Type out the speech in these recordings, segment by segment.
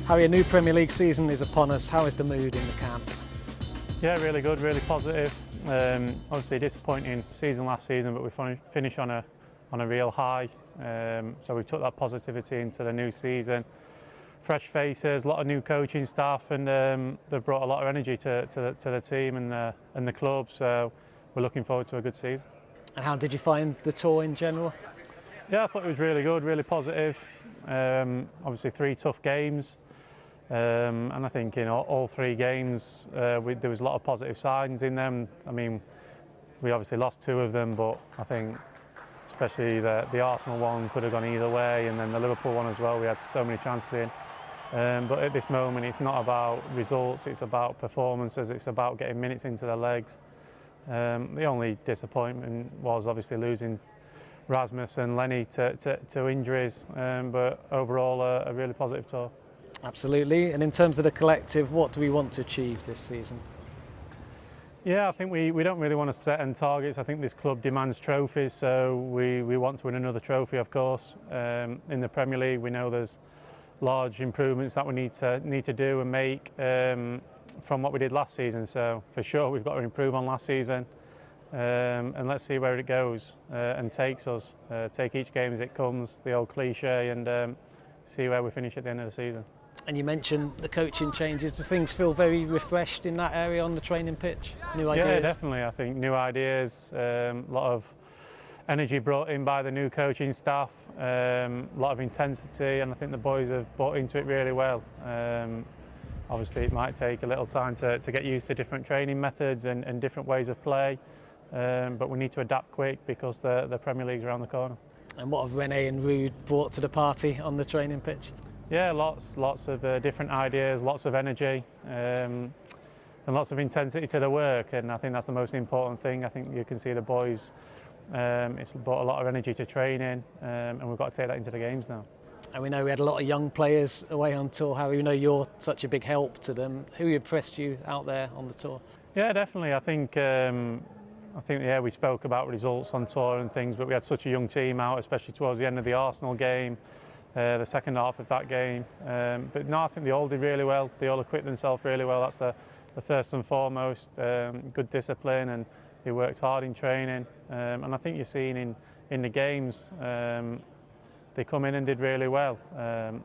Harry, a new Premier League season is upon us. How is the mood in the camp? Yeah, really good, really positive. Obviously a disappointing season last season, but we finished on a real high. So we took that positivity into the new season. Fresh faces, a lot of new coaching staff, and they've brought a lot of energy to the team and the club. So we're looking forward to a good season. And how did you find the tour in general? Yeah, I thought it was really good, really positive. Obviously 3 tough games. And I think in all 3 games there was a lot of positive signs in them. I mean, we obviously lost 2 of them, but I think especially the Arsenal one could have gone either way, and then the Liverpool one as well, we had so many chances in. But at this moment it's not about results, it's about performances, it's about getting minutes into their legs. The only disappointment was obviously losing Rasmus and Lenny to injuries, but overall a really positive tour. Absolutely. And in terms of the collective, what do we want to achieve this season? Yeah, I think we don't really want to set end targets. I think this club demands trophies, so we want to win another trophy, of course. In the Premier League, we know there's large improvements that we need to do and make from what we did last season. So for sure, we've got to improve on last season, and let's see where it goes and takes us. Take each game as it comes, the old cliche, and see where we finish at the end of the season. And you mentioned the coaching changes. Do things feel very refreshed in that area on the training pitch? New ideas? Yeah, definitely. I think new ideas, a lot of energy brought in by the new coaching staff, a lot of intensity, and I think the boys have bought into it really well. Obviously it might take a little time to get used to different training methods and different ways of play, but we need to adapt quick because the Premier League's around the corner. And what have Rene and Ruud brought to the party on the training pitch? Yeah, lots of different ideas, lots of energy, and lots of intensity to the work, and I think that's the most important thing. I think you can see the boys, it's brought a lot of energy to training, and we've got to take that into the games now. And we know we had a lot of young players away on tour. Harry, we know you're such a big help to them. Who impressed you out there on the tour? Yeah, definitely. I think yeah, we spoke about results on tour and things, but we had such a young team out, especially towards the end of the Arsenal game. The second half of that game, but no, I think they all did really well. They all equipped themselves really well. That's the first and foremost. Good discipline, and they worked hard in training. And I think you're seeing in the games, they come in and did really well.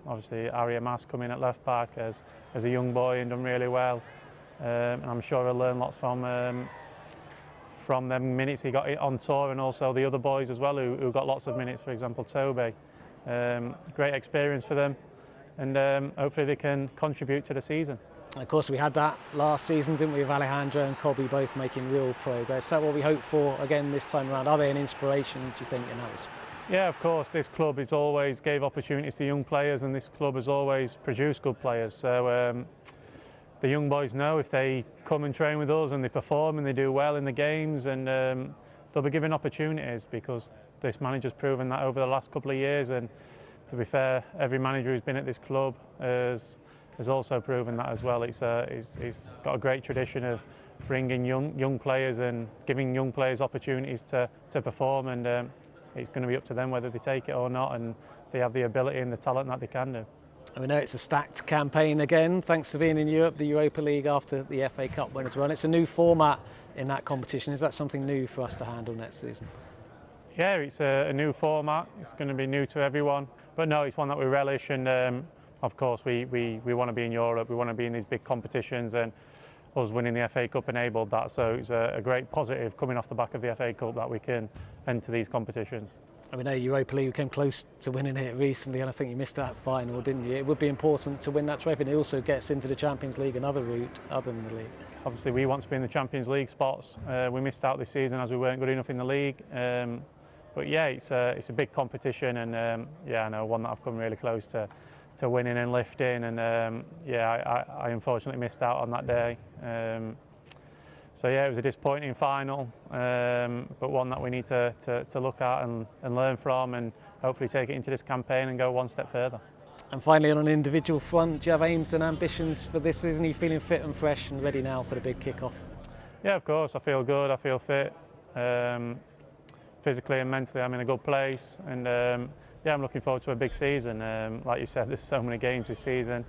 Obviously, Ari Mas come in at left back as a young boy and done really well. And I'm sure he'll learn lots from them minutes he got on tour, and also the other boys as well who got lots of minutes. For example, Toby. Great experience for them, and hopefully they can contribute to the season. And of course we had that last season, didn't we, with Alejandro and Kobe both making real progress. Is that what we hope for again this time around? Are they an inspiration, do you think, in that? Yeah, of course. This club has always gave opportunities to young players, and this club has always produced good players. So the young boys know if they come and train with us and they perform and they do well in the games, and they'll be given opportunities, because this manager's proven that over the last couple of years, and to be fair, every manager who's been at this club has also proven that as well. He's got a great tradition of bringing young players and giving young players opportunities to perform, and it's going to be up to them whether they take it or not, and they have the ability and the talent that they can do. And we know it's a stacked campaign again, thanks to being in Europe, the Europa League after the FA Cup win as well. It's a new format in that competition. Is that something new for us to handle next season? Yeah, it's a new format. It's going to be new to everyone, but no, it's one that we relish, and of course we want to be in Europe. We want to be in these big competitions, and us winning the FA Cup enabled that. So it's a great positive coming off the back of the FA Cup that we can enter these competitions. I mean, Europa League came close to winning it recently, and I think you missed that final, didn't you? It would be important to win that trophy, and it also gets into the Champions League, another route other than the league. Obviously we want to be in the Champions League spots. We missed out this season as we weren't good enough in the league. But yeah, it's a big competition, and yeah, I know one that I've come really close to winning and lifting, and yeah, I unfortunately missed out on that day. So yeah, it was a disappointing final, but one that we need to look at and learn from, and hopefully take it into this campaign and go one step further. And finally, on an individual front, do you have aims and ambitions for this season? Are you feeling fit and fresh and ready now for the big kick-off? Yeah, of course, I feel good, I feel fit. Physically and mentally I'm in a good place, and yeah, I'm looking forward to a big season. Like you said, there's so many games this season.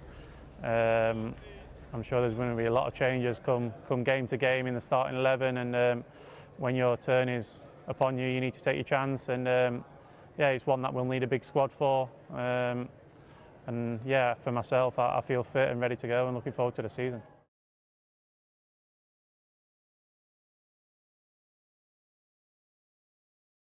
I'm sure there's going to be a lot of changes come game to game in the starting 11, and when your turn is upon you, you need to take your chance. And yeah, it's one that we'll need a big squad for. And yeah, for myself, I feel fit and ready to go and looking forward to the season.